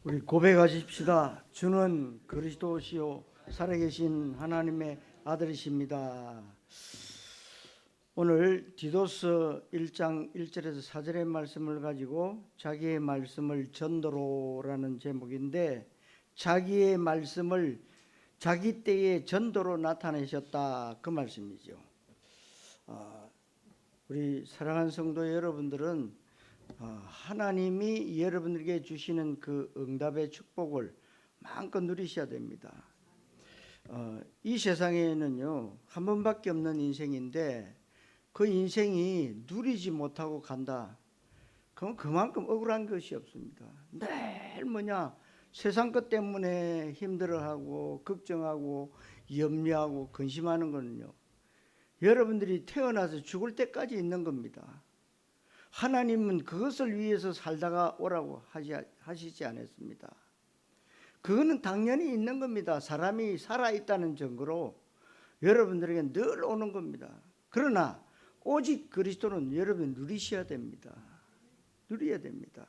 우리 고백하십시다. 주는 그리스도시요 살아계신 하나님의 아들이십니다. 오늘 디도서 1장 1절에서 4절의 말씀을 가지고 자기의 말씀을 전도로라는 제목인데, 자기의 말씀을 자기 때의 전도로 나타내셨다, 그 말씀이죠. 우리 사랑하는 성도 여러분들은 하나님이 여러분들에게 주시는 그 응답의 축복을 마음껏 누리셔야 됩니다. 이 세상에는요, 한 번밖에 없는 인생인데 그 인생이 누리지 못하고 간다, 그럼 그만큼 억울한 것이 없습니다. 매일 세상 것 때문에 힘들어하고 걱정하고 염려하고 근심하는 거는요, 여러분들이 태어나서 죽을 때까지 있는 겁니다. 하나님은 그것을 위해서 살다가 오라고 하시지 않았습니다. 그거는 당연히 있는 겁니다. 사람이 살아있다는 증거로 여러분들에게 늘 오는 겁니다. 그러나 오직 그리스도는 여러분 누리셔야 됩니다. 누려야 됩니다.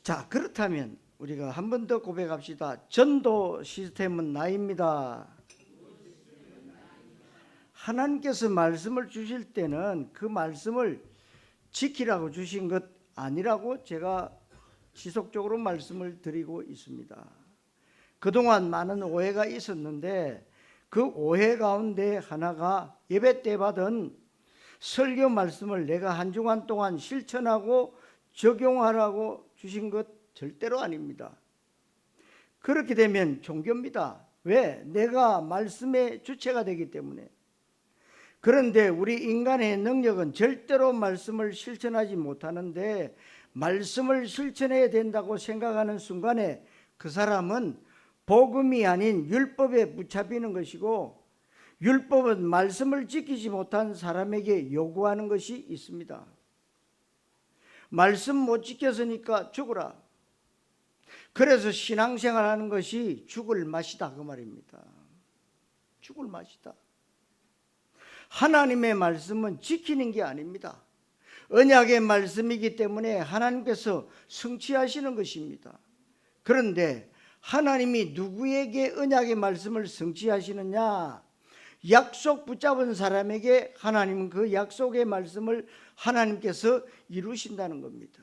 자, 그렇다면 우리가 한 번 더 고백합시다. 전도 시스템은 나입니다. 하나님께서 말씀을 주실 때는 그 말씀을 지키라고 주신 것 아니라고 제가 지속적으로 말씀을 드리고 있습니다. 그동안 많은 오해가 있었는데 그 오해 가운데 하나가 예배 때 받은 설교 말씀을 내가 한 주간 동안 실천하고 적용하라고 주신 것 절대로 아닙니다. 그렇게 되면 종교입니다. 왜? 내가 말씀의 주체가 되기 때문에. 그런데 우리 인간의 능력은 절대로 말씀을 실천하지 못하는데, 말씀을 실천해야 된다고 생각하는 순간에 그 사람은 복음이 아닌 율법에 붙잡히는 것이고, 율법은 말씀을 지키지 못한 사람에게 요구하는 것이 있습니다. 말씀 못 지켰으니까 죽으라. 그래서 신앙생활하는 것이 죽을 맛이다, 그 말입니다. 죽을 맛이다. 하나님의 말씀은 지키는 게 아닙니다. 언약의 말씀이기 때문에 하나님께서 성취하시는 것입니다. 그런데 하나님이 누구에게 언약의 말씀을 성취하시느냐? 약속 붙잡은 사람에게 하나님은 그 약속의 말씀을 하나님께서 이루신다는 겁니다.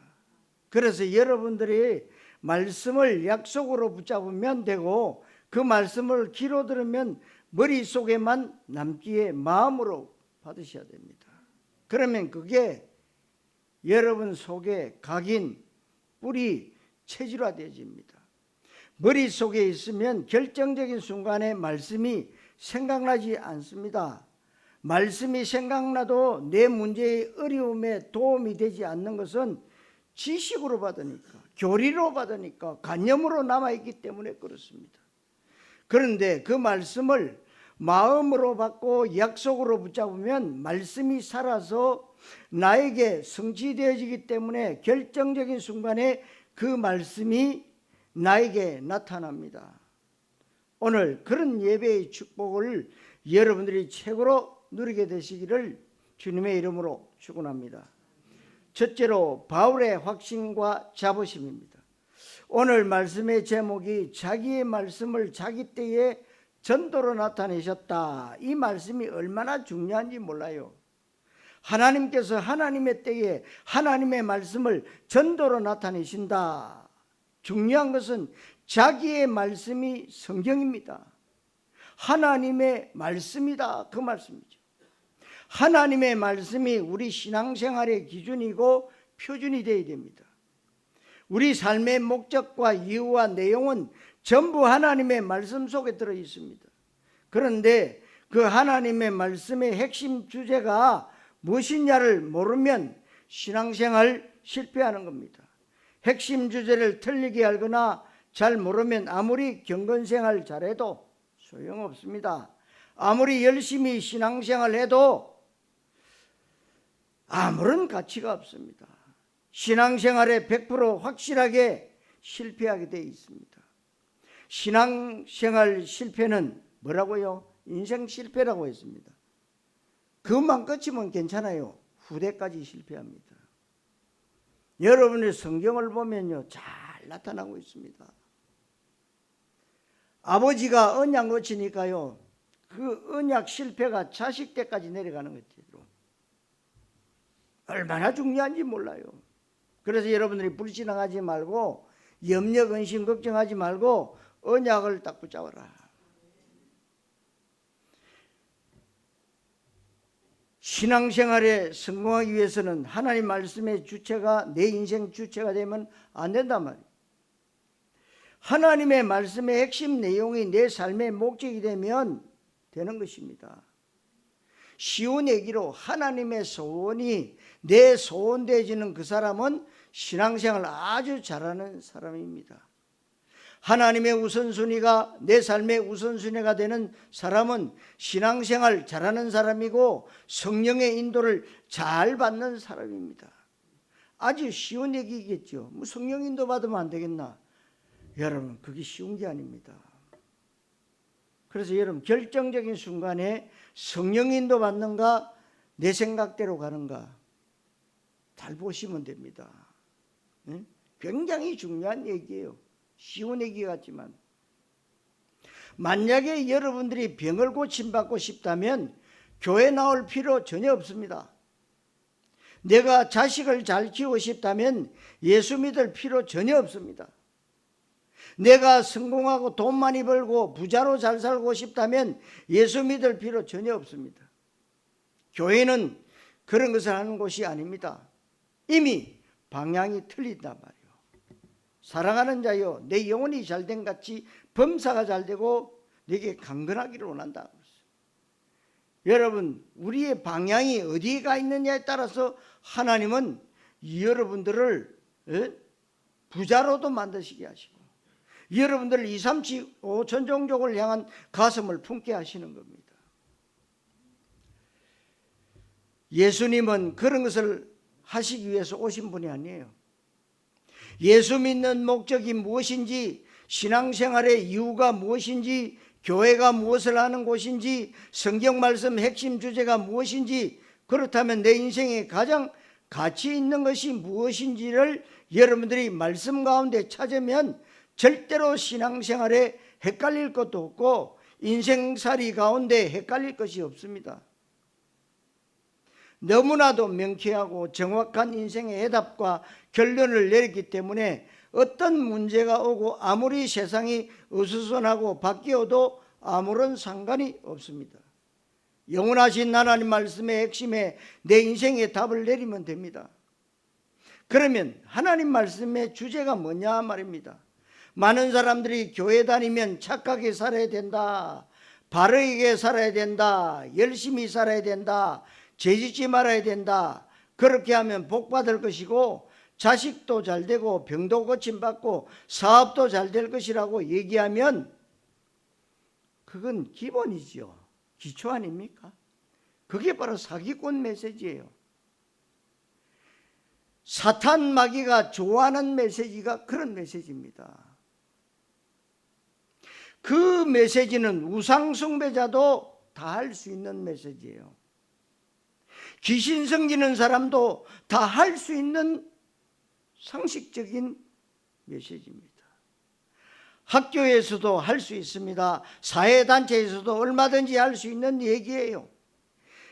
그래서 여러분들이 말씀을 약속으로 붙잡으면 되고, 그 말씀을 귀로 들으면 머릿속에만 남기에 마음으로 받으셔야 됩니다. 그러면 그게 여러분 속에 각인, 뿌리, 체질화되어집니다. 머릿속에 있으면 결정적인 순간에 말씀이 생각나지 않습니다. 말씀이 생각나도 내 문제의 어려움에 도움이 되지 않는 것은 지식으로 받으니까, 교리로 받으니까, 관념으로 남아있기 때문에 그렇습니다. 그런데 그 말씀을 마음으로 받고 약속으로 붙잡으면 말씀이 살아서 나에게 성취되어지기 때문에 결정적인 순간에 그 말씀이 나에게 나타납니다. 오늘 그런 예배의 축복을 여러분들이 최고로 누리게 되시기를 주님의 이름으로 축원합니다. 첫째로 바울의 확신과 자부심입니다. 오늘 말씀의 제목이 자기의 말씀을 자기 때에 전도로 나타내셨다. 이 말씀이 얼마나 중요한지 몰라요. 하나님께서 하나님의 때에 하나님의 말씀을 전도로 나타내신다. 중요한 것은 자기의 말씀이 성경입니다. 하나님의 말씀이다, 그 말씀이죠. 하나님의 말씀이 우리 신앙생활의 기준이고 표준이 되어야 됩니다. 우리 삶의 목적과 이유와 내용은 전부 하나님의 말씀 속에 들어 있습니다. 그런데 그 하나님의 말씀의 핵심 주제가 무엇이냐를 모르면 신앙생활 실패하는 겁니다. 핵심 주제를 틀리게 알거나 잘 모르면 아무리 경건생활 잘해도 소용없습니다. 아무리 열심히 신앙생활 해도 아무런 가치가 없습니다. 신앙생활에 100% 확실하게 실패하게 되어 있습니다. 신앙생활 실패는 뭐라고요? 인생 실패라고 했습니다. 그것만 끝이면 괜찮아요. 후대까지 실패합니다. 여러분의 성경을 보면요, 잘 잘 나타나고 있습니다. 아버지가 언약 놓치니까요, 그 언약 실패가 자식 때까지 내려가는 거죠. 얼마나 중요한지 몰라요. 그래서 여러분들이 불신앙하지 말고 염려, 근심, 걱정하지 말고 언약을 딱 붙잡아라. 신앙생활에 성공하기 위해서는 하나님 말씀의 주체가 내 인생 주체가 되면 안 된단 말이에요. 하나님의 말씀의 핵심 내용이 내 삶의 목적이 되면 되는 것입니다. 쉬운 얘기로 하나님의 소원이 내 소원 되어지는 그 사람은 신앙생활을 아주 잘하는 사람입니다. 하나님의 우선순위가 내 삶의 우선순위가 되는 사람은 신앙생활 잘하는 사람이고 성령의 인도를 잘 받는 사람입니다. 아주 쉬운 얘기겠죠. 뭐 성령 인도 받으면 안 되겠나? 여러분, 그게 쉬운 게 아닙니다. 그래서 여러분, 결정적인 순간에 성령 인도 받는가 내 생각대로 가는가 잘 보시면 됩니다. 굉장히 중요한 얘기예요. 쉬운 얘기 같지만, 만약에 여러분들이 병을 고침받고 싶다면 교회 나올 필요 전혀 없습니다. 내가 자식을 잘 키우고 싶다면 예수 믿을 필요 전혀 없습니다. 내가 성공하고 돈 많이 벌고 부자로 잘 살고 싶다면 예수 믿을 필요 전혀 없습니다. 교회는 그런 것을 하는 곳이 아닙니다. 이미 방향이 틀린단 말이에요. 사랑하는 자여, 내 영혼이 잘된 같이 범사가 잘되고 내게 강건하기를 원한다. 여러분, 우리의 방향이 어디에 가 있느냐에 따라서 하나님은 여러분들을 부자로도 만드시게 하시고 여러분들을 2, 3, 5 천종족을 향한 가슴을 품게 하시는 겁니다. 예수님은 그런 것을 하시기 위해서 오신 분이 아니에요. 예수 믿는 목적이 무엇인지, 신앙생활의 이유가 무엇인지, 교회가 무엇을 하는 곳인지, 성경 말씀 핵심 주제가 무엇인지, 그렇다면 내 인생에 가장 가치 있는 것이 무엇인지를 여러분들이 말씀 가운데 찾으면 절대로 신앙생활에 헷갈릴 것도 없고 인생살이 가운데 헷갈릴 것이 없습니다. 너무나도 명쾌하고 정확한 인생의 해답과 결론을 내렸기 때문에 어떤 문제가 오고 아무리 세상이 어수선하고 바뀌어도 아무런 상관이 없습니다. 영원하신 하나님 말씀의 핵심에 내 인생의 답을 내리면 됩니다. 그러면 하나님 말씀의 주제가 뭐냐 말입니다. 많은 사람들이 교회 다니면 착하게 살아야 된다, 바르게 살아야 된다, 열심히 살아야 된다, 죄짓지 말아야 된다, 그렇게 하면 복 받을 것이고 자식도 잘 되고 병도 고침받고 사업도 잘 될 것이라고 얘기하면 그건 기본이죠. 기초 아닙니까? 그게 바로 사기꾼 메시지예요. 사탄 마귀가 좋아하는 메시지가 그런 메시지입니다. 그 메시지는 우상 숭배자도 다 할 수 있는 메시지예요. 귀신 섬기는 사람도 다 할 수 있는 상식적인 메시지입니다. 학교에서도 할 수 있습니다. 사회단체에서도 얼마든지 할 수 있는 얘기예요.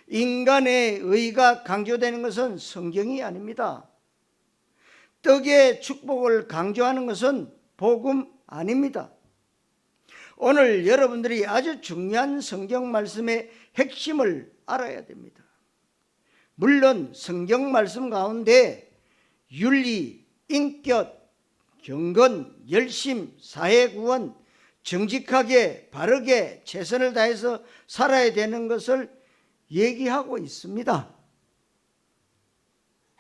인간의 의가 강조되는 것은 성경이 아닙니다. 떡의 축복을 강조하는 것은 복음 아닙니다. 오늘 여러분들이 아주 중요한 성경 말씀의 핵심을 알아야 됩니다. 물론 성경 말씀 가운데 윤리, 인격, 경건, 열심, 사회구원, 정직하게 바르게 최선을 다해서 살아야 되는 것을 얘기하고 있습니다.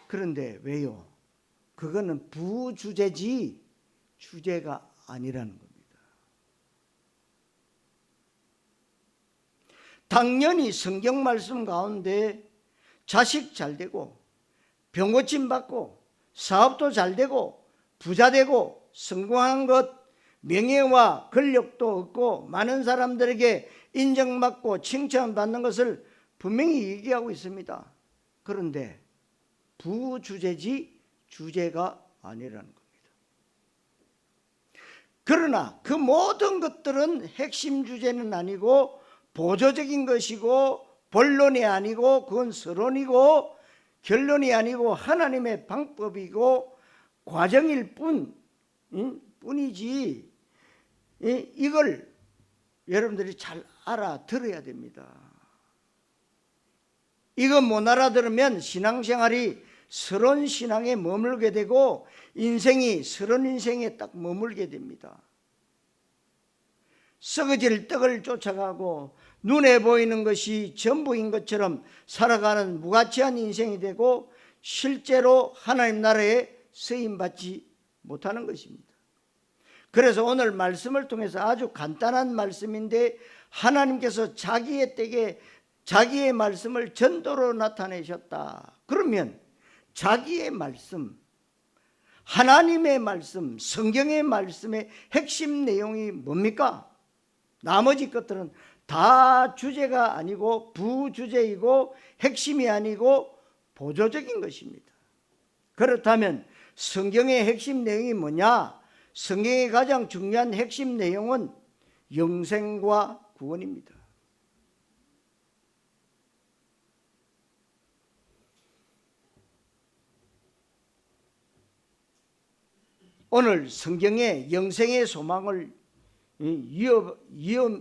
그런데 왜요? 그거는 부주제지 주제가 아니라는 겁니다. 당연히 성경 말씀 가운데 자식 잘 되고 병고침 받고 사업도 잘 되고 부자 되고 성공한 것, 명예와 권력도 얻고 많은 사람들에게 인정받고 칭찬받는 것을 분명히 얘기하고 있습니다. 그런데 부주제지 주제가 아니라는 겁니다. 그러나 그 모든 것들은 핵심 주제는 아니고 보조적인 것이고 본론이 아니고 그건 서론이고 결론이 아니고 하나님의 방법이고 과정일 뿐이지 이걸 여러분들이 잘 알아들어야 됩니다. 이거 못 알아들으면 신앙생활이 서론 신앙에 머물게 되고 인생이 서론 인생에 딱 머물게 됩니다. 썩어질 떡을 쫓아가고 눈에 보이는 것이 전부인 것처럼 살아가는 무가치한 인생이 되고 실제로 하나님 나라에 쓰임받지 못하는 것입니다. 그래서 오늘 말씀을 통해서 아주 간단한 말씀인데 하나님께서 자기의 때에 자기의 말씀을 전도로 나타내셨다. 그러면 자기의 말씀, 하나님의 말씀, 성경의 말씀의 핵심 내용이 뭡니까? 나머지 것들은 다 주제가 아니고 부주제이고 핵심이 아니고 보조적인 것입니다. 그렇다면 성경의 핵심 내용이 뭐냐? 성경의 가장 중요한 핵심 내용은 영생과 구원입니다. 오늘 성경에 영생의 소망을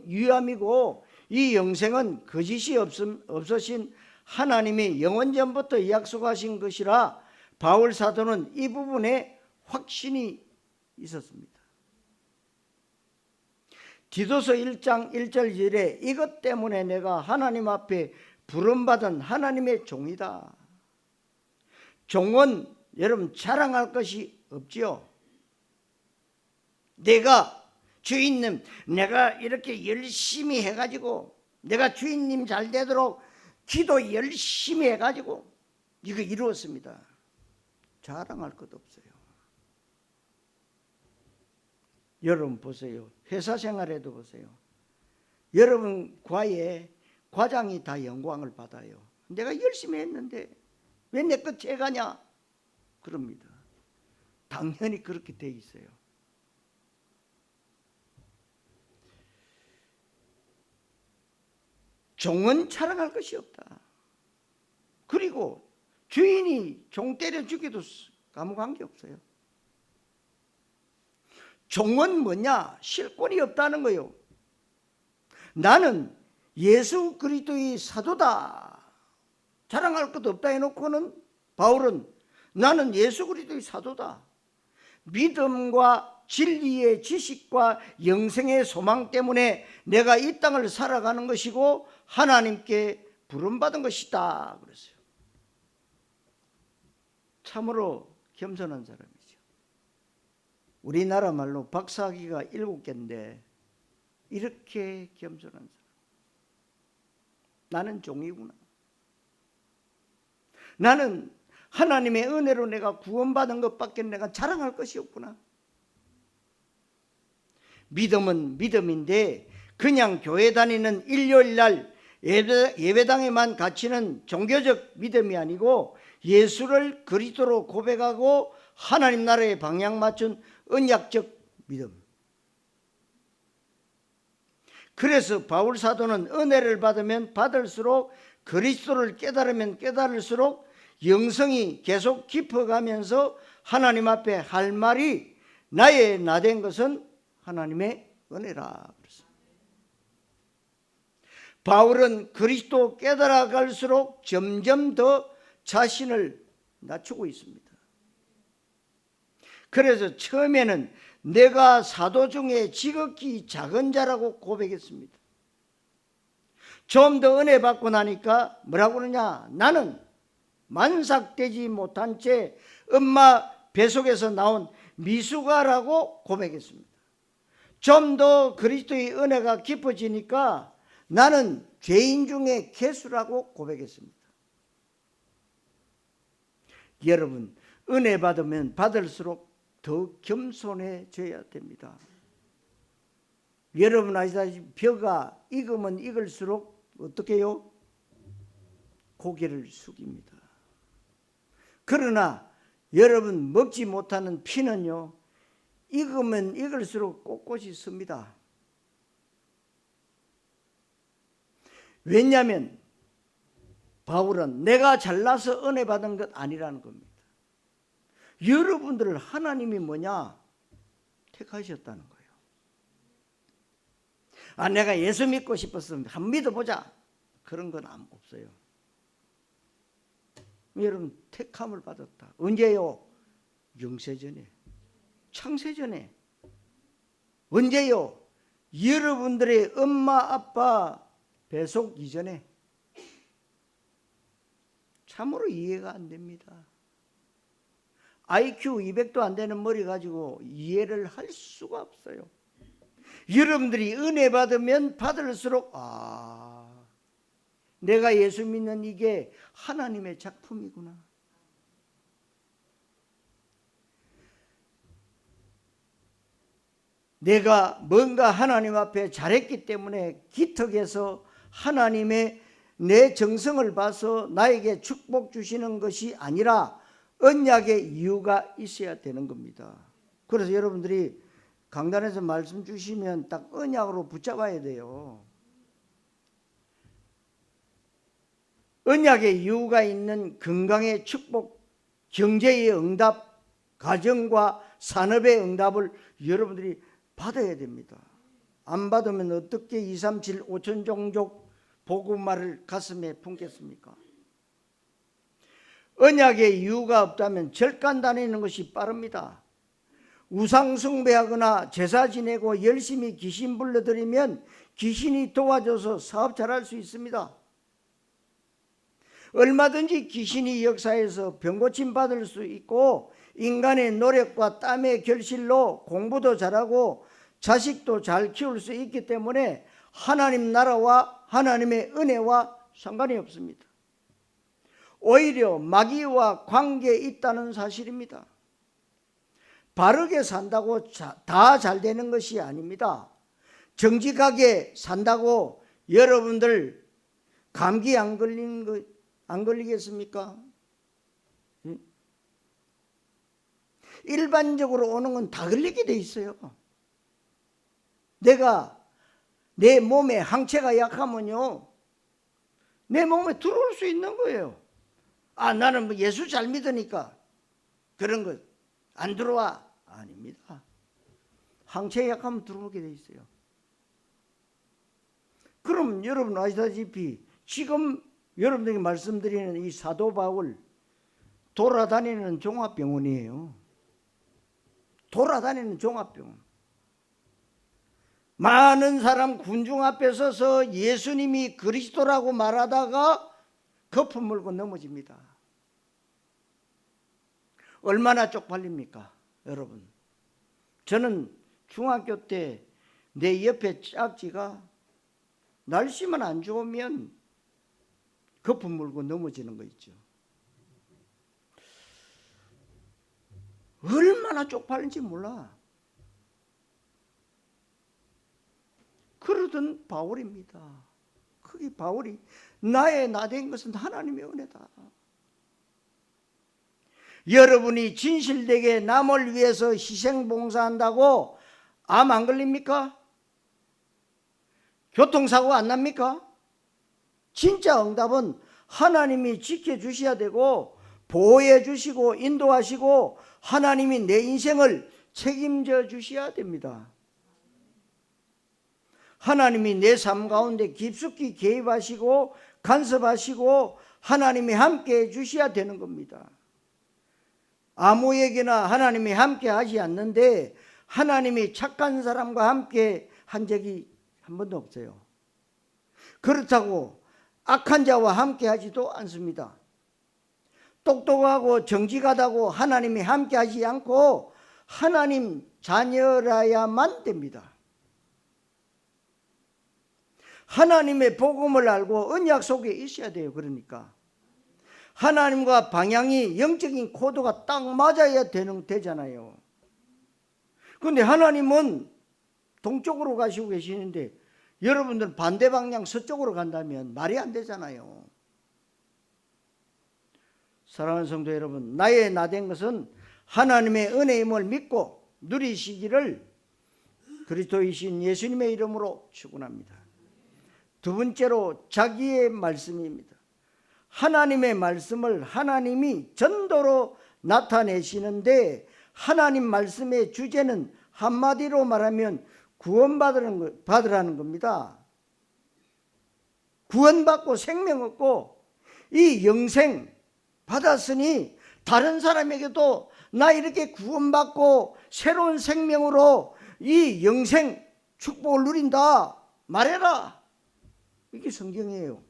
위함이고 이 영생은 거짓이 없으신 하나님이 영원전부터 약속하신 것이라 바울 사도는 이 부분에 확신이 있었습니다. 디도서 1장 1절 2절에 이것 때문에 내가 하나님 앞에 부름받은 하나님의 종이다. 종은 여러분 자랑할 것이 없지요. 내가 주인님, 내가 이렇게 열심히 해가지고 내가 주인님 잘 되도록 기도 열심히 해가지고 이거 이루었습니다. 자랑할 것 없어요. 여러분 보세요. 회사 생활에도 보세요. 여러분 과에 과장이 다 영광을 받아요. 내가 열심히 했는데 왜 내 것 채가냐? 그럽니다. 당연히 그렇게 돼 있어요. 종은 자랑할 것이 없다. 그리고 주인이 종 때려 죽여도 아무 관계 없어요. 종은 뭐냐? 실권이 없다는 거예요. 나는 예수 그리스도의 사도다. 자랑할 것도 없다 해놓고는 바울은 나는 예수 그리스도의 사도다. 믿음과 진리의 지식과 영생의 소망 때문에 내가 이 땅을 살아가는 것이고 하나님께 부름받은 것이다 그랬어요. 참으로 겸손한 사람이죠. 우리나라 말로 박사학위가 7개인데 이렇게 겸손한 사람. 나는 종이구나. 나는 하나님의 은혜로 내가 구원받은 것밖에 내가 자랑할 것이 없구나. 믿음은 믿음인데 그냥 교회 다니는 일요일날 예배당에만 갇히는 종교적 믿음이 아니고 예수를 그리스도로 고백하고 하나님 나라에 방향 맞춘 언약적 믿음. 그래서 바울 사도는 은혜를 받으면 받을수록 그리스도를 깨달으면 깨달을수록 영성이 계속 깊어가면서 하나님 앞에 할 말이 나의 나된 것은 하나님의 은혜라. 바울은 그리스도 깨달아갈수록 점점 더 자신을 낮추고 있습니다. 그래서 처음에는 내가 사도 중에 지극히 작은 자라고 고백했습니다. 좀 더 은혜 받고 나니까 뭐라고 그러냐? 나는 만삭되지 못한 채 엄마 뱃속에서 나온 미숙아라고 고백했습니다. 좀 더 그리스도의 은혜가 깊어지니까 나는 죄인 중에 괴수라고 고백했습니다. 여러분, 은혜 받으면 받을수록 더 겸손해져야 됩니다. 여러분 아시다시피 벼가 익으면 익을수록 어떻게 해요? 고개를 숙입니다. 그러나 여러분 먹지 못하는 피는요, 익으면 익을수록 꼿꼿이 씁니다. 왜냐하면 바울은 내가 잘나서 은혜 받은 것 아니라는 겁니다. 여러분들을 하나님이 뭐냐? 택하셨다는 거예요. 아, 내가 예수 믿고 싶어서 한번 믿어보자. 그런 건 없어요. 여러분, 택함을 받았다. 언제요? 영세전에, 창세전에. 언제요? 여러분들의 엄마 아빠 배속 이전에. 참으로 이해가 안 됩니다. IQ 200도 안 되는 머리 가지고 이해를 할 수가 없어요. 여러분들이 은혜 받으면 받을수록 내가 예수 믿는 이게 하나님의 작품이구나. 내가 뭔가 하나님 앞에 잘했기 때문에 기특해서 하나님의 내 정성을 봐서 나에게 축복 주시는 것이 아니라 언약의 이유가 있어야 되는 겁니다. 그래서 여러분들이 강단에서 말씀 주시면 딱 언약으로 붙잡아야 돼요. 언약의 이유가 있는 건강의 축복, 경제의 응답, 가정과 산업의 응답을 여러분들이 받아야 됩니다. 안 받으면 어떻게 237 5천 종족 복음화를 가슴에 품겠습니까? 언약의 이유가 없다면 절간 다니는 것이 빠릅니다. 우상 숭배하거나 제사 지내고 열심히 귀신 불러들이면 귀신이 도와줘서 사업 잘할 수 있습니다. 얼마든지 귀신이 역사해서 병고침 받을 수 있고 인간의 노력과 땀의 결실로 공부도 잘하고 자식도 잘 키울 수 있기 때문에 하나님 나라와 하나님의 은혜와 상관이 없습니다. 오히려 마귀와 관계에 있다는 사실입니다. 바르게 산다고 다 잘 되는 것이 아닙니다. 정직하게 산다고 여러분들 감기 안 걸리겠습니까? 일반적으로 오는 건 다 걸리게 돼 있어요. 내가 내 몸에 항체가 약하면요, 내 몸에 들어올 수 있는 거예요. 나는 뭐 예수 잘 믿으니까 그런 것 안 들어와. 아닙니다. 항체 약하면 들어오게 돼 있어요. 그럼 여러분 아시다시피 지금 여러분들에게 말씀드리는 이 사도 바울 돌아다니는 종합병원이에요. 돌아다니는 종합병원. 많은 사람 군중 앞에 서서 예수님이 그리스도라고 말하다가 거품 물고 넘어집니다. 얼마나 쪽팔립니까, 여러분? 저는 중학교 때 내 옆에 짝지가 날씨만 안 좋으면 거품 물고 넘어지는 거 있죠. 얼마나 쪽팔린지 몰라. 그러던 바울입니다. 그게 바울이 나의 나된 것은 하나님의 은혜다. 여러분이 진실되게 남을 위해서 희생봉사한다고 암 안 걸립니까? 교통사고 안 납니까? 진짜 응답은 하나님이 지켜주셔야 되고 보호해 주시고 인도하시고 하나님이 내 인생을 책임져 주셔야 됩니다. 하나님이 내 삶 가운데 깊숙이 개입하시고 간섭하시고 하나님이 함께 해 주셔야 되는 겁니다. 아무에게나 하나님이 함께 하지 않는데 하나님이 착한 사람과 함께 한 적이 한 번도 없어요. 그렇다고 악한 자와 함께 하지도 않습니다. 똑똑하고 정직하다고 하나님이 함께 하지 않고 하나님 자녀라야만 됩니다. 하나님의 복음을 알고 언약 속에 있어야 돼요. 그러니까 하나님과 방향이 영적인 코드가 딱 맞아야 되잖아요. 그런데 하나님은 동쪽으로 가시고 계시는데 여러분들 반대 방향 서쪽으로 간다면 말이 안 되잖아요. 사랑하는 성도 여러분, 나의 나된 것은 하나님의 은혜임을 믿고 누리시기를 그리스도이신 예수님의 이름으로 축원합니다. 두 번째로 자기의 말씀입니다. 하나님의 말씀을 하나님이 전도로 나타내시는데 하나님 말씀의 주제는 한마디로 말하면 구원받으라는 겁니다. 구원받고 생명 얻고 이 영생 받았으니 다른 사람에게도 나 이렇게 구원받고 새로운 생명으로 이 영생 축복을 누린다 말해라. 이게 성경이에요.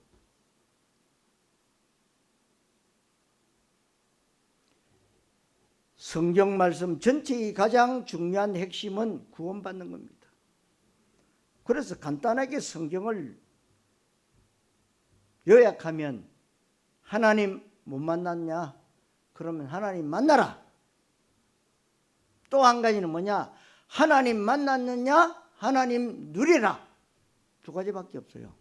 성경 말씀 전체의 가장 중요한 핵심은 구원받는 겁니다. 그래서 간단하게 성경을 요약하면 하나님 못 만났냐? 그러면 하나님 만나라. 또 한 가지는 뭐냐? 하나님 만났느냐? 하나님 누리라. 두 가지밖에 없어요.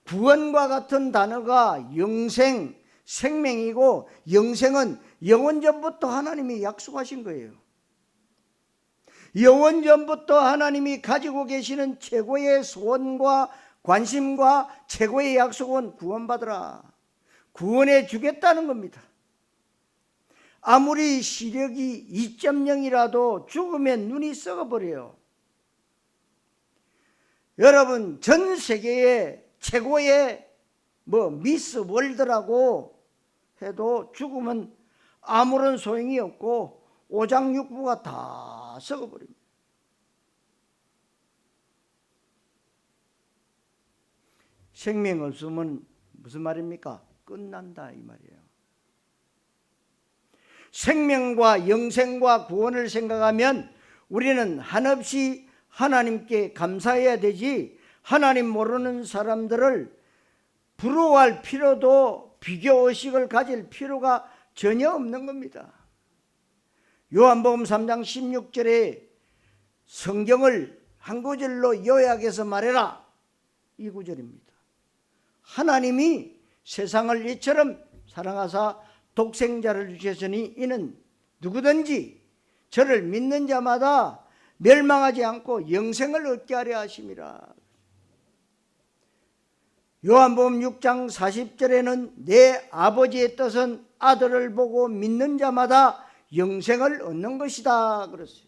구원과 같은 단어가 영생, 생명이고 영생은 영원전부터 하나님이 약속하신 거예요. 영원전부터 하나님이 가지고 계시는 최고의 소원과 관심과 최고의 약속은 구원받으라. 구원해 주겠다는 겁니다. 아무리 시력이 2.0이라도 죽으면 눈이 썩어버려요. 여러분 전 세계의 최고의 미스 월드라고 해도 죽으면 아무런 소용이 없고 오장육부가 다 썩어버립니다. 생명 없으면 무슨 말입니까? 끝난다 이 말이에요. 생명과 영생과 구원을 생각하면 우리는 한없이 하나님께 감사해야 되지 하나님 모르는 사람들을 부러워할 필요도 비교의식을 가질 필요가 전혀 없는 겁니다. 요한복음 3장 16절에 성경을 한 구절로 요약해서 말해라 이 구절입니다. 하나님이 세상을 이처럼 사랑하사 독생자를 주셨으니 이는 누구든지 저를 믿는 자마다 멸망하지 않고 영생을 얻게 하려 하심이라. 요한복음 6장 40절에는 내 아버지의 뜻은 아들을 보고 믿는 자마다 영생을 얻는 것이다 그랬어요.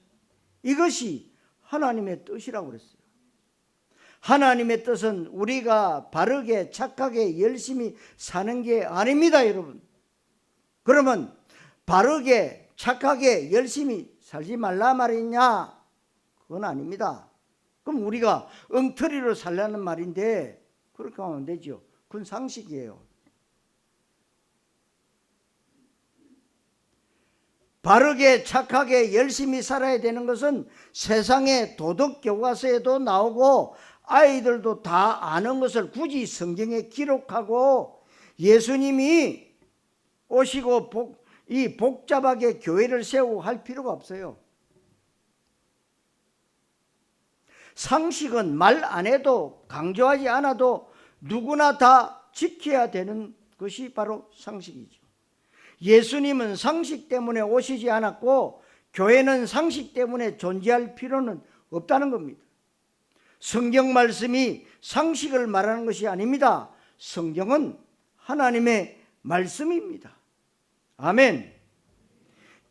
이것이 하나님의 뜻이라고 그랬어요. 하나님의 뜻은 우리가 바르게 착하게 열심히 사는 게 아닙니다 여러분. 그러면 바르게 착하게 열심히 살지 말라 말이냐? 그건 아닙니다. 그럼 우리가 엉터리로 살라는 말인데 그렇게 하면 안 되죠. 그건 상식이에요. 바르게 착하게 열심히 살아야 되는 것은 세상의 도덕 교과서에도 나오고 아이들도 다 아는 것을 굳이 성경에 기록하고 예수님이 오시고 이 복잡하게 교회를 세우고 할 필요가 없어요. 상식은 말 안 해도 강조하지 않아도 누구나 다 지켜야 되는 것이 바로 상식이죠. 예수님은 상식 때문에 오시지 않았고 교회는 상식 때문에 존재할 필요는 없다는 겁니다. 성경 말씀이 상식을 말하는 것이 아닙니다. 성경은 하나님의 말씀입니다. 아멘.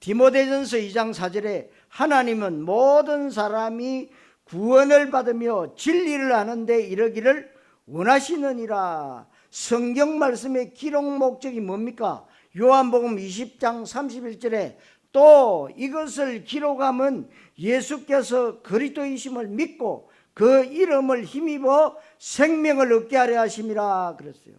디모데전서 2장 4절에 하나님은 모든 사람이 구원을 받으며 진리를 아는데 이르기를 원하시느니라. 성경 말씀의 기록 목적이 뭡니까? 요한복음 20장 31절에 또 이것을 기록하면 예수께서 그리스도이심을 믿고 그 이름을 힘입어 생명을 얻게 하려 하심이라 그랬어요.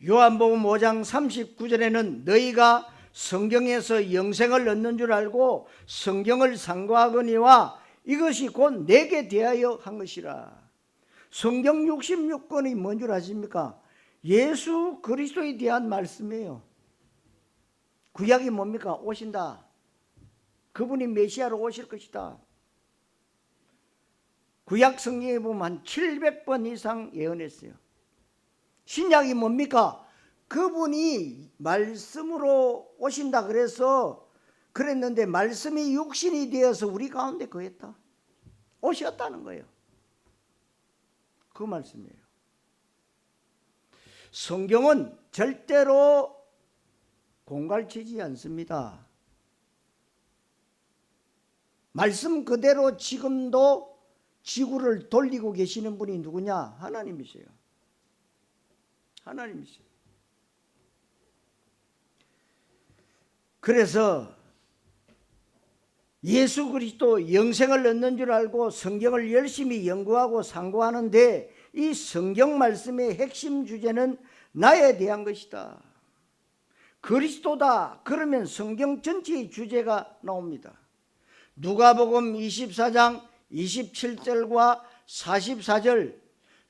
요한복음 5장 39절에는 너희가 성경에서 영생을 얻는 줄 알고 성경을 상고하거니와 이것이 곧 내게 대하여 한 것이라. 성경 66권이 뭔 줄 아십니까? 예수 그리스도에 대한 말씀이에요. 구약이 뭡니까? 오신다. 그분이 메시아로 오실 것이다. 구약 성경에 보면 한 700번 이상 예언했어요. 신약이 뭡니까? 그분이 말씀으로 오신다 그래서 그랬는데 말씀이 육신이 되어서 우리 가운데 거했다. 오셨다는 거예요. 그 말씀이에요. 성경은 절대로 공갈치지 않습니다. 말씀 그대로 지금도 지구를 돌리고 계시는 분이 누구냐? 하나님이세요. 하나님이세요. 그래서 예수 그리스도 영생을 얻는 줄 알고 성경을 열심히 연구하고 상고하는데 이 성경 말씀의 핵심 주제는 나에 대한 것이다. 그리스도다. 그러면 성경 전체의 주제가 나옵니다. 누가복음 24장 27절과 44절,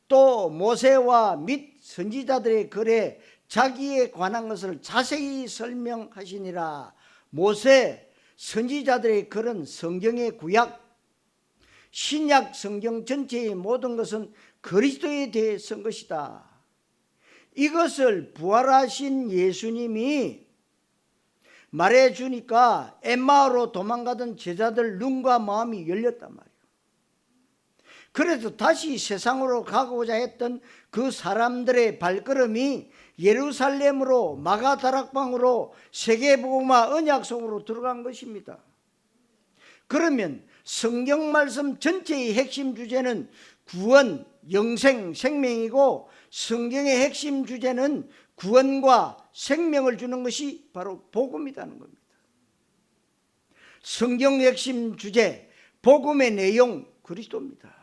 또 모세와 및 선지자들의 글에 자기에 관한 것을 자세히 설명하시니라. 모세, 선지자들의 글은 성경의 구약, 신약 성경 전체의 모든 것은 그리스도에 대해 쓴 것이다. 이것을 부활하신 예수님이 말해주니까 엠마오로 도망가던 제자들 눈과 마음이 열렸단 말이에요. 그래서 다시 세상으로 가고자 했던 그 사람들의 발걸음이 예루살렘으로 마가다락방으로 세계복음화 언약속으로 들어간 것입니다. 그러면 성경 말씀 전체의 핵심 주제는 구원, 영생, 생명이고 성경의 핵심 주제는 구원과 생명을 주는 것이 바로 복음이라는 겁니다. 성경 핵심 주제, 복음의 내용, 그리스도입니다.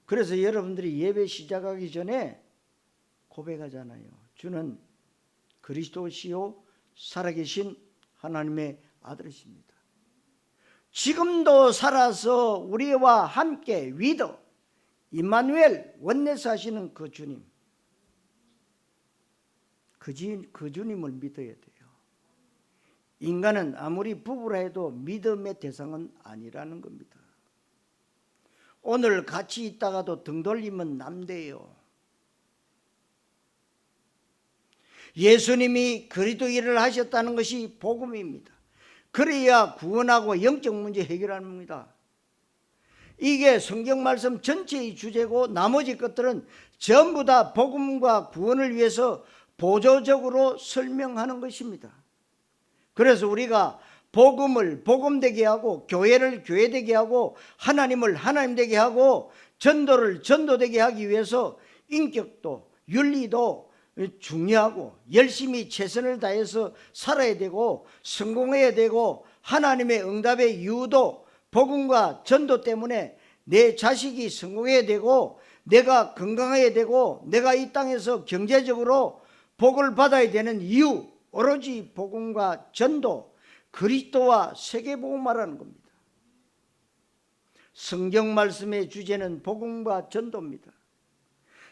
그래서 여러분들이 예배 시작하기 전에 고백하잖아요. 주는 그리스도시요 살아계신 하나님의 아들이십니다. 지금도 살아서 우리와 함께 위더 임마누엘 원내스 하시는 그 주님, 그 주님을 믿어야 돼요. 인간은 아무리 부부라 해도 믿음의 대상은 아니라는 겁니다. 오늘 같이 있다가도 등 돌리면 남대요. 예수님이 그리스도 일을 하셨다는 것이 복음입니다. 그래야 구원하고 영적 문제 해결합니다. 이게 성경 말씀 전체의 주제고 나머지 것들은 전부 다 복음과 구원을 위해서 보조적으로 설명하는 것입니다. 그래서 우리가 복음을 복음되게 하고 교회를 교회되게 하고 하나님을 하나님되게 하고 전도를 전도되게 하기 위해서 인격도 윤리도 중요하고 열심히 최선을 다해서 살아야 되고 성공해야 되고 하나님의 응답의 이유도 복음과 전도 때문에 내 자식이 성공해야 되고 내가 건강해야 되고 내가 이 땅에서 경제적으로 복을 받아야 되는 이유, 오로지 복음과 전도, 그리스도와 세계복음화라는 겁니다. 성경 말씀의 주제는 복음과 전도입니다.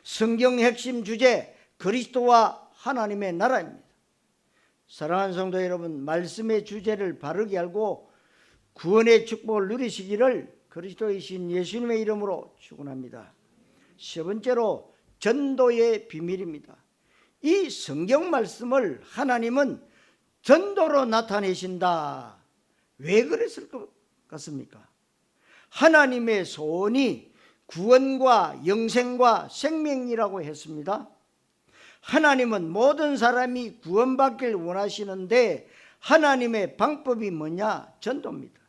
성경 핵심 주제, 그리스도와 하나님의 나라입니다. 사랑하는 성도 여러분, 말씀의 주제를 바르게 알고 구원의 축복을 누리시기를 그리스도이신 예수님의 이름으로 축원합니다. 세 번째로 전도의 비밀입니다. 이 성경 말씀을 하나님은 전도로 나타내신다. 왜 그랬을 것 같습니까? 하나님의 소원이 구원과 영생과 생명이라고 했습니다. 하나님은 모든 사람이 구원받길 원하시는데 하나님의 방법이 뭐냐? 전도입니다.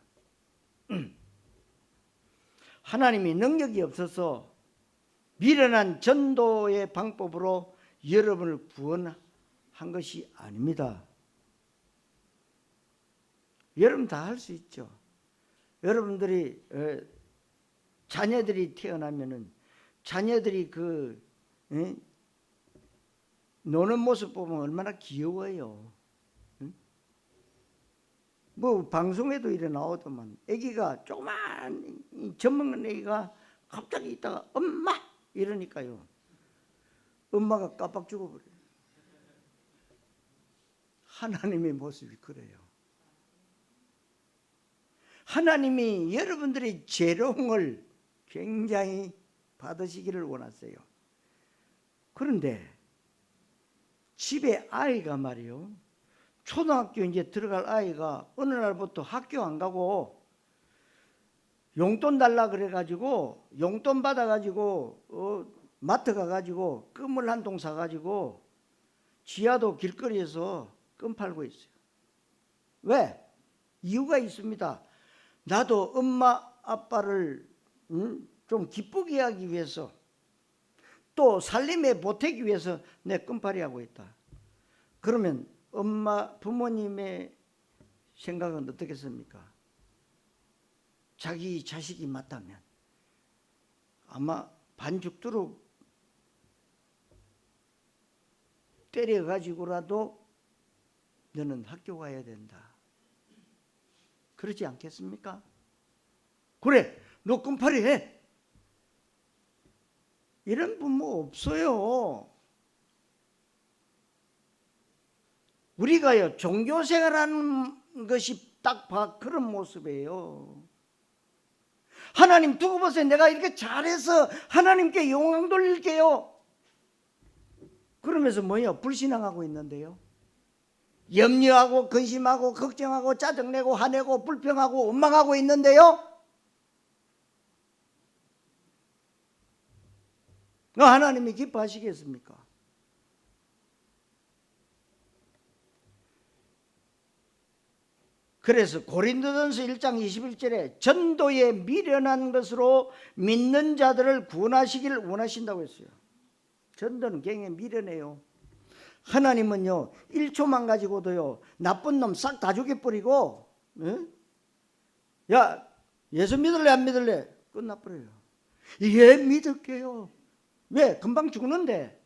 하나님이 능력이 없어서 미련한 전도의 방법으로 여러분을 구원한 것이 아닙니다. 여러분 다 할 수 있죠. 여러분들이 자녀들이 태어나면은 자녀들이 노는 모습 보면 얼마나 귀여워요. 뭐 방송에도 이래 나오더만 아기가 조그만 젖먹는 아기가 갑자기 있다가 엄마 이러니까요. 엄마가 깜빡 죽어버려요. 하나님의 모습이 그래요. 하나님이 여러분들의 재롱을 굉장히 받으시기를 원하세요. 그런데 집에 아이가 말이요, 초등학교 이제 들어갈 아이가 어느 날부터 학교 안 가고 용돈 달라 그래가지고 용돈 받아가지고 마트 가가지고 껌을 한 통 사가지고 지하도 길거리에서 껌 팔고 있어요. 왜? 이유가 있습니다. 나도 엄마 아빠를 좀 기쁘게 하기 위해서, 또 살림에 보태기 위해서 내 껌팔이 하고 있다. 그러면 부모님의 생각은 어떻겠습니까? 자기 자식이 맞다면 아마 반죽도록 때려가지고라도 너는 학교 가야 된다, 그러지 않겠습니까? 그래, 너 껌팔이 해. 이런 부모 없어요. 우리가요, 종교생활하는 것이 딱 그런 모습이에요. 하나님 두고 보세요. 내가 이렇게 잘해서 하나님께 영광 돌릴게요. 그러면서 뭐예요? 불신앙하고 있는데요. 염려하고 근심하고 걱정하고 짜증내고 화내고 불평하고 원망하고 있는데요. 하나님이 기뻐하시겠습니까? 그래서 고린도전서 1장 21절에 전도에 미련한 것으로 믿는 자들을 구원하시기를 원하신다고 했어요. 전도는 굉장히 미련해요. 하나님은요, 1초만 가지고도요, 나쁜 놈 싹 다 죽여버리고, 야, 예수 믿을래 안 믿을래? 끝나버려요. 예, 믿을게요. 왜? 금방 죽는데.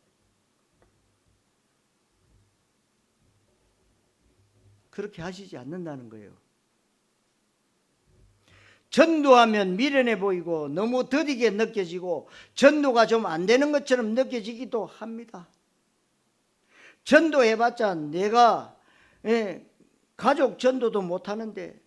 그렇게 하시지 않는다는 거예요. 전도하면 미련해 보이고 너무 더디게 느껴지고 전도가 좀 안 되는 것처럼 느껴지기도 합니다. 전도해봤자 내가 가족 전도도 못하는데,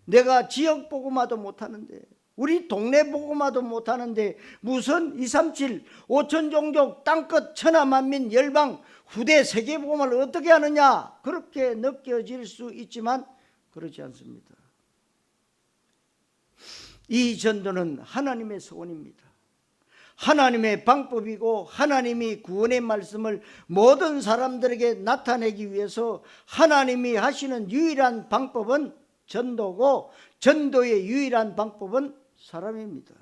내가 지역 복음화도 못하는데, 우리 동네 복음화도 못하는데 무슨 237 5천 종족 땅끝 천하만민 열방 후대 세계 복음화를 어떻게 하느냐, 그렇게 느껴질 수 있지만 그렇지 않습니다. 이 전도는 하나님의 소원입니다. 하나님의 방법이고 하나님이 구원의 말씀을 모든 사람들에게 나타내기 위해서 하나님이 하시는 유일한 방법은 전도고, 전도의 유일한 방법은 사람입니다.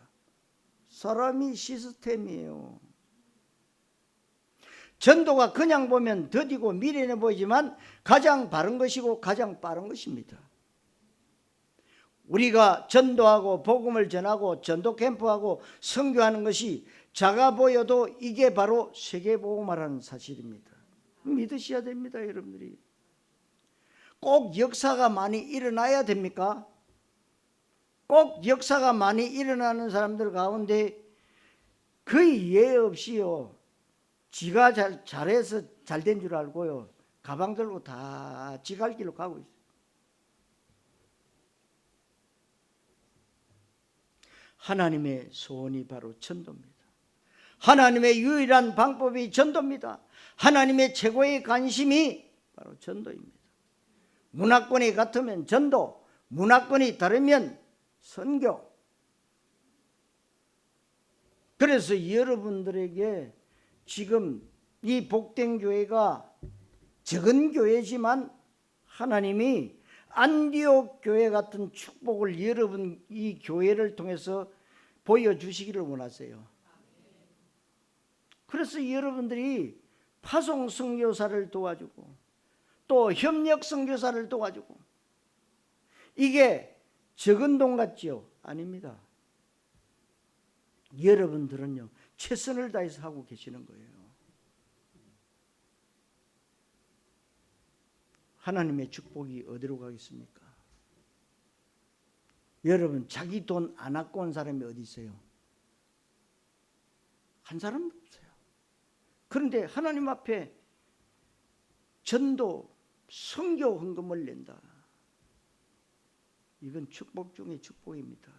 사람이 시스템이에요. 전도가 그냥 보면 더디고 미련해 보이지만 가장 바른 것이고 가장 빠른 것입니다. 우리가 전도하고 복음을 전하고 전도 캠프하고 선교하는 것이 작아 보여도 이게 바로 세계복음화라는 사실입니다. 믿으셔야 됩니다, 여러분들이. 꼭 역사가 많이 일어나야 됩니까? 꼭 역사가 많이 일어나는 사람들 가운데 거의 예 없이요, 지가 잘해서 잘된 줄 알고요, 가방 들고 다 지 갈 길로 가고 있어요. 하나님의 소원이 바로 전도입니다. 하나님의 유일한 방법이 전도입니다. 하나님의 최고의 관심이 바로 전도입니다. 문화권이 같으면 전도, 문화권이 다르면 선교. 그래서 여러분들에게 지금 이 복된 교회가 적은 교회지만 하나님이 안디옥 교회 같은 축복을 여러분 이 교회를 통해서 보여주시기를 원하세요. 그래서 여러분들이 파송 선교사를 도와주고 또 협력 선교사를 도와주고, 이게 적은 돈 같지요? 아닙니다. 여러분들은요, 최선을 다해서 하고 계시는 거예요. 하나님의 축복이 어디로 가겠습니까? 여러분, 자기 돈 안 갖고 온 사람이 어디 있어요? 한 사람도 없어요. 그런데 하나님 앞에 전도, 선교 헌금을 낸다. 이건 축복 중에 축복입니다.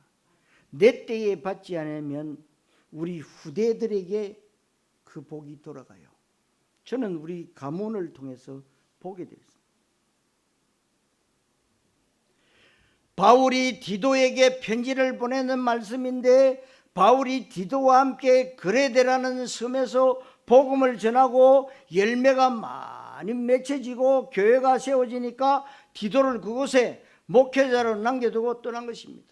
내 때에 받지 않으면 우리 후대들에게 그 복이 돌아가요. 저는 우리 가문을 통해서 보게 됐습니다. 바울이 디도에게 편지를 보내는 말씀인데, 바울이 디도와 함께 그레데라는 섬에서 복음을 전하고 열매가 많이 맺혀지고 교회가 세워지니까 디도를 그곳에 목회자로 남겨두고 떠난 것입니다.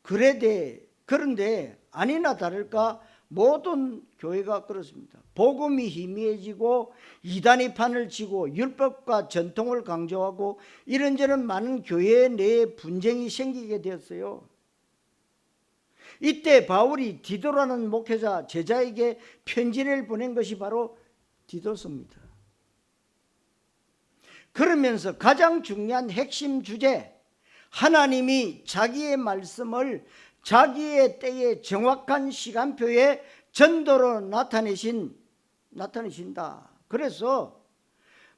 그런데 아니나 다를까 모든 교회가 그렇습니다. 복음이 희미해지고 이단이 판을 치고 율법과 전통을 강조하고 이런저런 많은 교회 내에 분쟁이 생기게 되었어요. 이때 바울이 디도라는 목회자 제자에게 편지를 보낸 것이 바로 디도서입니다. 그러면서 가장 중요한 핵심 주제, 하나님이 자기의 말씀을 자기의 때에 정확한 시간표에 전도로 나타내신다. 그래서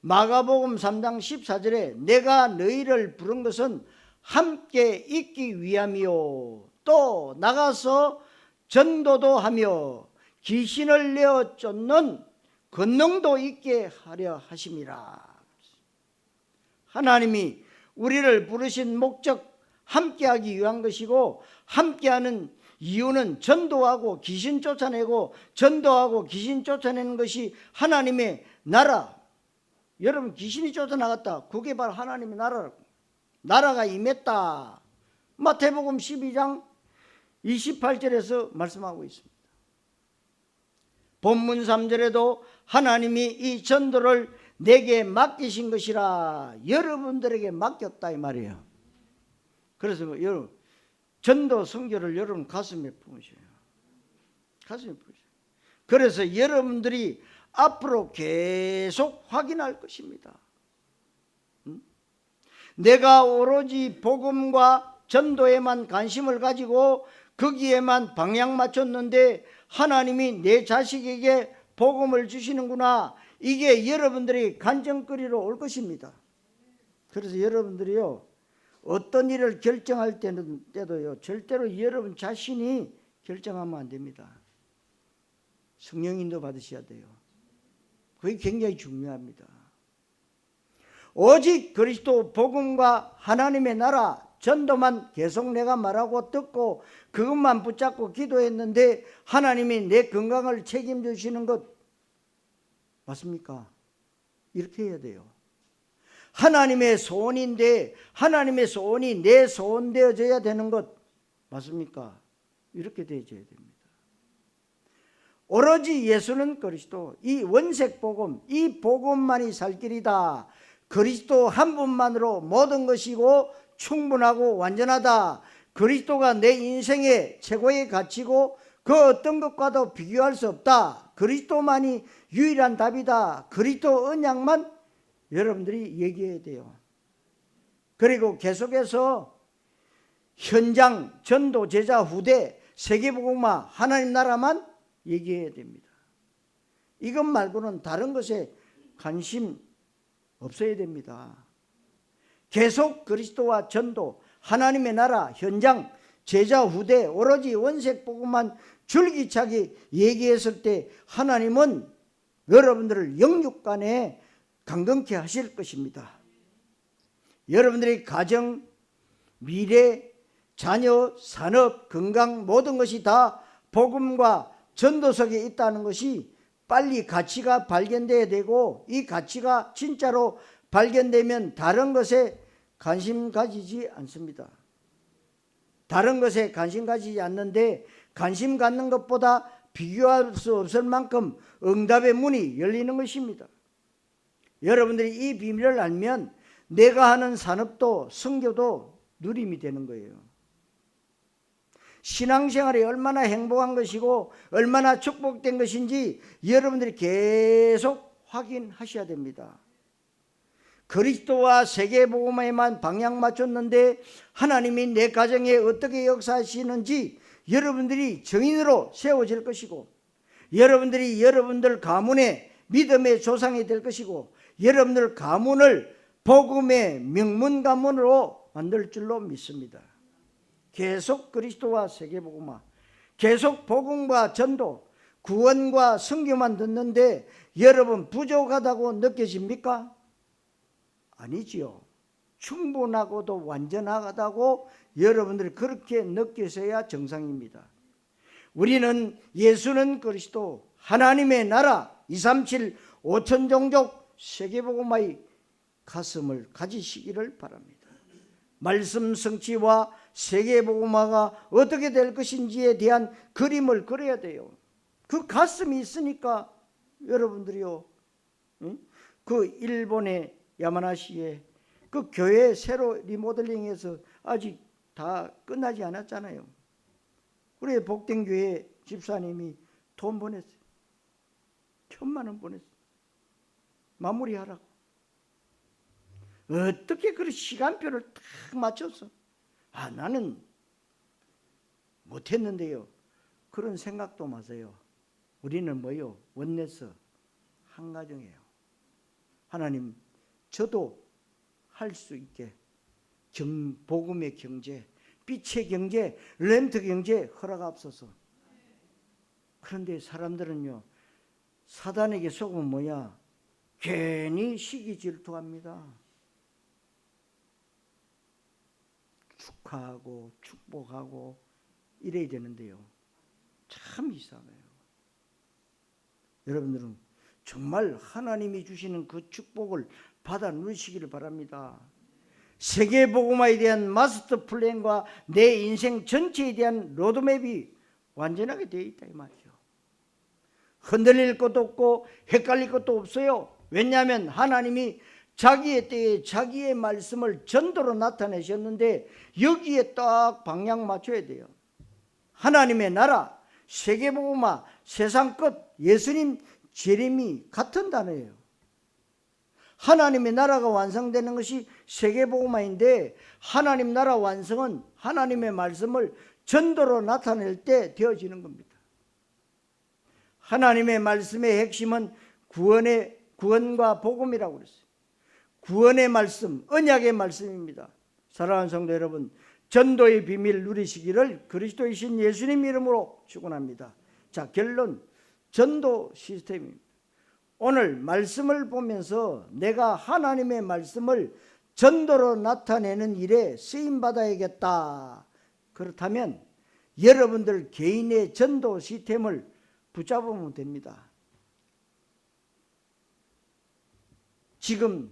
마가복음 3장 14절에 내가 너희를 부른 것은 함께 있기 위함이요 또 나가서 전도도 하며 귀신을 내어 쫓는 권능도 있게 하려 하심이라. 하나님이 우리를 부르신 목적 함께하기 위한 것이고, 함께하는 이유는 전도하고 귀신 쫓아내고 전도하고 귀신 쫓아내는 것이 하나님의 나라. 여러분, 귀신이 쫓아나갔다, 그게 바로 하나님의 나라라고. 나라가 임했다. 마태복음 12장 28절에서 말씀하고 있습니다. 본문 3절에도 하나님이 이 전도를 내게 맡기신 것이라, 여러분들에게 맡겼다 이 말이에요. 그래서 여러분, 전도 선교를 여러분 가슴에 품으셔요. 가슴에 품으셔요. 그래서 여러분들이 앞으로 계속 확인할 것입니다. 내가 오로지 복음과 전도에만 관심을 가지고 거기에만 방향 맞췄는데 하나님이 내 자식에게 복음을 주시는구나, 이게 여러분들이 간증거리로 올 것입니다. 그래서 여러분들이요, 어떤 일을 결정할 때도요, 절대로 여러분 자신이 결정하면 안 됩니다. 성령 인도 받으셔야 돼요. 그게 굉장히 중요합니다. 오직 그리스도 복음과 하나님의 나라 전도만 계속 내가 말하고 듣고 그것만 붙잡고 기도했는데 하나님이 내 건강을 책임져 주시는 것 맞습니까? 이렇게 해야 돼요. 하나님의 소원인데 하나님의 소원이 내 소원 되어져야 되는 것 맞습니까? 이렇게 되어져야 됩니다. 오로지 예수는 그리스도, 이 원색 복음, 이 복음만이 살 길이다. 그리스도 한 분만으로 모든 것이고 충분하고 완전하다. 그리스도가 내 인생의 최고의 가치고 그 어떤 것과도 비교할 수 없다. 그리스도만이 유일한 답이다. 그리스도 언약만 여러분들이 얘기해야 돼요. 그리고 계속해서 현장, 전도, 제자, 후대, 세계복음화, 하나님 나라만 얘기해야 됩니다. 이것 말고는 다른 것에 관심 없어야 됩니다. 계속 그리스도와 전도, 하나님의 나라, 현장, 제자, 후대, 오로지 원색 복음만 줄기차게 얘기했을 때 하나님은 여러분들을 영육간에 강건케 하실 것입니다. 여러분들의 가정, 미래, 자녀, 산업, 건강 모든 것이 다 복음과 전도 속에 있다는 것이 빨리 가치가 발견돼야 되고, 이 가치가 진짜로 발견되면 다른 것에 관심 가지지 않습니다. 다른 것에 관심 가지지 않는데 관심 갖는 것보다 비교할 수 없을 만큼 응답의 문이 열리는 것입니다. 여러분들이 이 비밀을 알면 내가 하는 산업도 선교도 누림이 되는 거예요. 신앙생활이 얼마나 행복한 것이고 얼마나 축복된 것인지 여러분들이 계속 확인하셔야 됩니다. 그리스도와 세계복음에만 방향 맞췄는데 하나님이 내 가정에 어떻게 역사하시는지 여러분들이 증인으로 세워질 것이고, 여러분들이 여러분들 가문의 믿음의 조상이 될 것이고, 여러분들 가문을 복음의 명문 가문으로 만들 줄로 믿습니다. 계속 그리스도와 세계복음화, 계속 복음과 전도, 구원과 선교만 듣는데 여러분 부족하다고 느껴집니까? 아니지요. 충분하고도 완전하다고 여러분들이 그렇게 느끼셔야 정상입니다. 우리는 예수는 그리스도, 하나님의 나라, 237 5천종족 세계복음화의 가슴을 가지시기를 바랍니다. 말씀 성취와 세계복음화가 어떻게 될 것인지에 대한 그림을 그려야 돼요. 그 가슴이 있으니까 여러분들이요, 그 일본의 야마나시에 그 교회 새로 리모델링해서 아직 다 끝나지 않았잖아요. 우리 복된교회 집사님이 돈 보냈어요. 1,000만 원 보냈어요. 마무리하라고. 어떻게 그 시간표를 딱 맞춰서 나는 못했는데요. 그런 생각도 마세요. 우리는 뭐요? 원내서 한 가정이에요. 하나님, 저도 할 수 있게 복음의 경제, 빛의 경제, 렘트 경제 허락하옵소서. 그런데 사람들은요, 사단에게 속으면 뭐야? 괜히 시기 질투합니다. 축하하고 축복하고 이래야 되는데요, 참 이상해요. 여러분들은 정말 하나님이 주시는 그 축복을 받아 누리시기를 바랍니다. 세계복음화에 대한 마스터 플랜과 내 인생 전체에 대한 로드맵이 완전하게 되어 있다 이 말이죠. 흔들릴 것도 없고 헷갈릴 것도 없어요. 왜냐하면 하나님이 자기의 때에 자기의 말씀을 전도로 나타내셨는데 여기에 딱 방향 맞춰야 돼요. 하나님의 나라, 세계복음화, 세상 끝, 예수님 재림이 같은 단어예요. 하나님의 나라가 완성되는 것이 세계복음화인데 하나님 나라 완성은 하나님의 말씀을 전도로 나타낼 때 되어지는 겁니다. 하나님의 말씀의 핵심은 구원과 복음이라고 그랬어요. 구원의 말씀, 언약의 말씀입니다. 사랑하는 성도 여러분, 전도의 비밀 누리시기를 그리스도이신 예수님 이름으로 축원합니다. 자, 결론, 전도 시스템입니다. 오늘 말씀을 보면서 내가 하나님의 말씀을 전도로 나타내는 일에 쓰임받아야겠다. 그렇다면 여러분들 개인의 전도 시스템을 붙잡으면 됩니다. 지금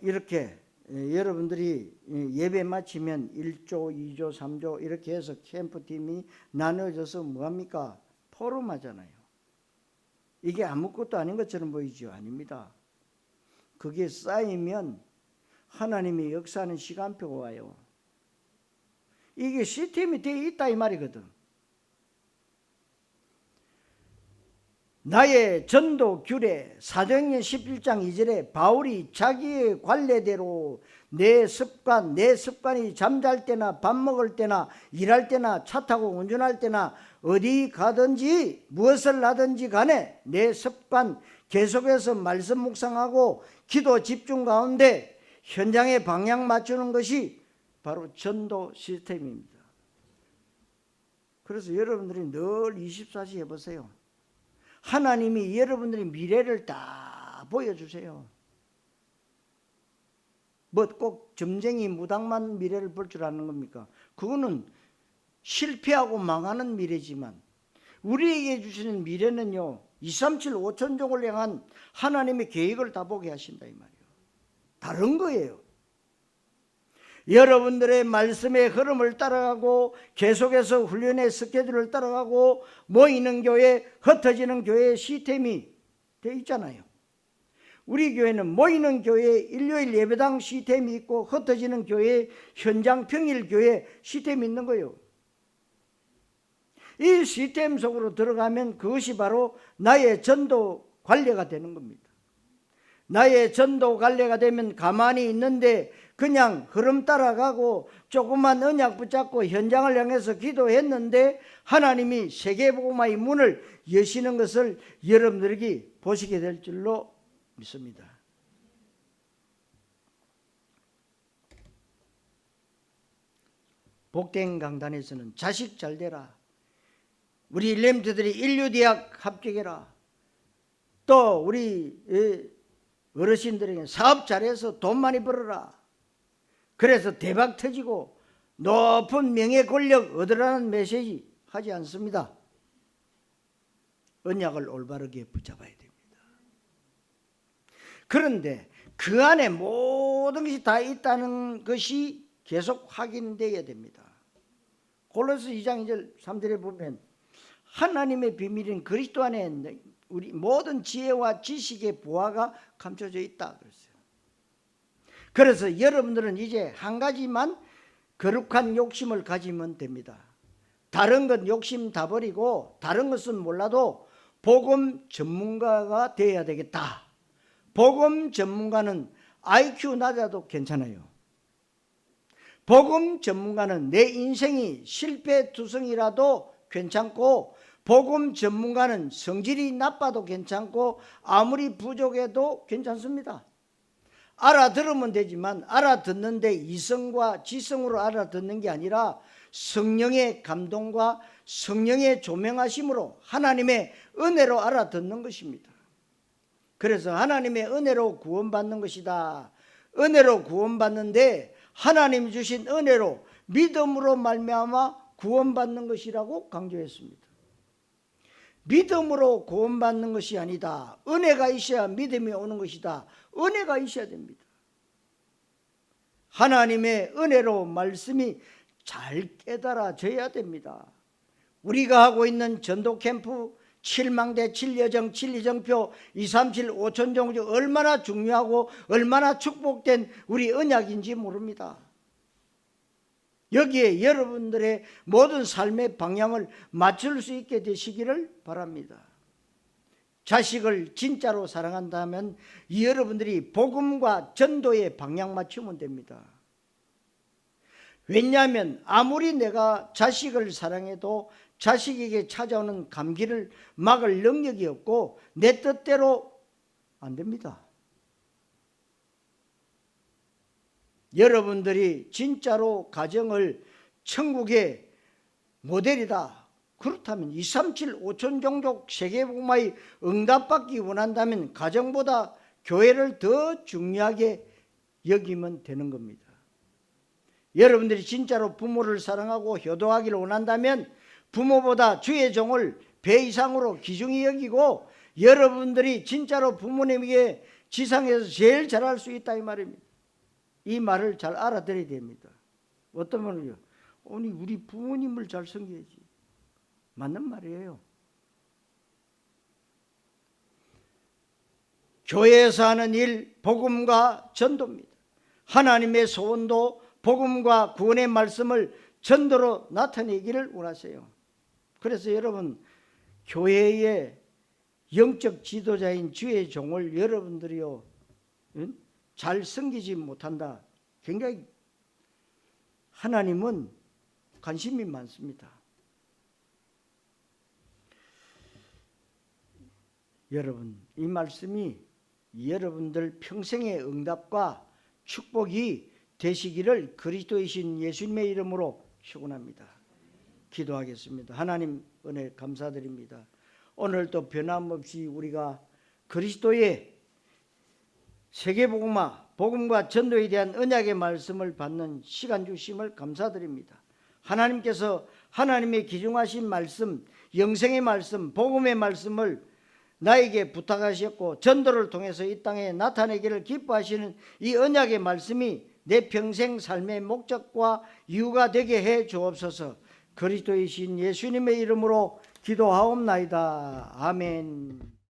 이렇게 여러분들이 예배 마치면 1조, 2조, 3조 이렇게 해서 캠프팀이 나눠져서 뭐합니까? 포럼하잖아요. 이게 아무것도 아닌 것처럼 보이죠? 아닙니다. 그게 쌓이면 하나님의 역사하는 시간표가 와요. 이게 시스템이 되어 있다 이 말이거든. 나의 전도 규례, 사도행전 11장 2절에 바울이 자기의 관례대로 내 습관이 잠잘 때나 밥 먹을 때나 일할 때나 차 타고 운전할 때나 어디 가든지 무엇을 하든지 간에 내 습관 계속해서 말씀 묵상하고 기도 집중 가운데 현장에 방향 맞추는 것이 바로 전도 시스템입니다. 그래서 여러분들이 늘 24시 해보세요. 하나님이 여러분들의 미래를 다 보여주세요. 뭐 꼭 점쟁이 무당만 미래를 볼 줄 아는 겁니까? 그거는 실패하고 망하는 미래지만 우리에게 주시는 미래는요, 237 5천족을 향한 하나님의 계획을 다 보게 하신다 이 말이에요. 다른 거예요. 여러분들의 말씀의 흐름을 따라가고 계속해서 훈련의 스케줄을 따라가고 모이는 교회, 흩어지는 교회의 시스템이 되어 있잖아요. 우리 교회는 모이는 교회에 일요일 예배당 시스템이 있고 흩어지는 교회에 현장 평일 교회 시스템이 있는 거예요. 이 시스템 속으로 들어가면 그것이 바로 나의 전도 관례가 되는 겁니다. 나의 전도 관례가 되면 가만히 있는데 그냥 흐름 따라가고 조그만 언약 붙잡고 현장을 향해서 기도했는데 하나님이 세계복음화의 문을 여시는 것을 여러분들에게 보시게 될 줄로 믿습니다. 복된 강단에서는 자식 잘 되라, 우리 렘트들이 인류대학 합격해라, 또 우리 어르신들에게 사업 잘해서 돈 많이 벌어라, 그래서 대박 터지고 높은 명예 권력 얻으라는 메시지 하지 않습니다. 언약을 올바르게 붙잡아야 됩니다. 그런데 그 안에 모든 것이 다 있다는 것이 계속 확인되어야 됩니다. 골로새 2장 2절 3절에 보면 하나님의 비밀인 그리스도 안에 우리 모든 지혜와 지식의 보화가 감춰져 있다 그랬어요. 그래서 여러분들은 이제 한 가지만 거룩한 욕심을 가지면 됩니다. 다른 것 욕심 다 버리고 다른 것은 몰라도 복음 전문가가 되어야 되겠다. 복음 전문가는 IQ 낮아도 괜찮아요. 복음 전문가는 내 인생이 실패투성이라도 괜찮고, 복음 전문가는 성질이 나빠도 괜찮고 아무리 부족해도 괜찮습니다. 알아들으면 되지만 알아듣는데 이성과 지성으로 알아듣는 게 아니라 성령의 감동과 성령의 조명하심으로 하나님의 은혜로 알아듣는 것입니다. 그래서 하나님의 은혜로 구원받는 것이다. 은혜로 구원받는데 하나님 주신 은혜로 믿음으로 말미암아 구원받는 것이라고 강조했습니다. 믿음으로 구원받는 것이 아니다. 은혜가 있어야 믿음이 오는 것이다. 은혜가 있어야 됩니다. 하나님의 은혜로 말씀이 잘 깨달아져야 됩니다. 우리가 하고 있는 전도 캠프 7망대 7여정 7이정표 237 5천종주 얼마나 중요하고 얼마나 축복된 우리 언약인지 모릅니다. 여기에 여러분들의 모든 삶의 방향을 맞출 수 있게 되시기를 바랍니다. 자식을 진짜로 사랑한다면 여러분들이 복음과 전도에 방향 맞추면 됩니다. 왜냐하면 아무리 내가 자식을 사랑해도 자식에게 찾아오는 감기를 막을 능력이 없고 내 뜻대로 안 됩니다. 여러분들이 진짜로 가정을 천국의 모델이다. 그렇다면 237 5천 종족 세계복음화의 응답받기 원한다면 가정보다 교회를 더 중요하게 여기면 되는 겁니다. 여러분들이 진짜로 부모를 사랑하고 효도하기를 원한다면 부모보다 주의 종을 배 이상으로 귀중히 여기고, 여러분들이 진짜로 부모님에게 지상에서 제일 잘할 수 있다 이 말입니다. 이 말을 잘 알아들어야 됩니다. 어떤 분은요, 아니 우리 부모님을 잘 섬겨야지. 맞는 말이에요. 교회에서 하는 일, 복음과 전도입니다. 하나님의 소원도 복음과 구원의 말씀을 전도로 나타내기를 원하세요. 그래서 여러분, 교회의 영적 지도자인 주의 종을 여러분들이요 잘 섬기지 못한다. 굉장히 하나님은 관심이 많습니다. 여러분, 이 말씀이 여러분들 평생의 응답과 축복이 되시기를 그리스도이신 예수님의 이름으로 축원합니다. 기도하겠습니다. 하나님 은혜 감사드립니다. 오늘도 변함없이 우리가 그리스도의 세계복음화, 복음과 전도에 대한 언약의 말씀을 받는 시간 주심을 감사드립니다. 하나님께서 하나님의 기중하신 말씀, 영생의 말씀, 복음의 말씀을 나에게 부탁하셨고 전도를 통해서 이 땅에 나타내기를 기뻐하시는 이 언약의 말씀이 내 평생 삶의 목적과 이유가 되게 해 주옵소서. 그리스도이신 예수님의 이름으로 기도하옵나이다. 아멘.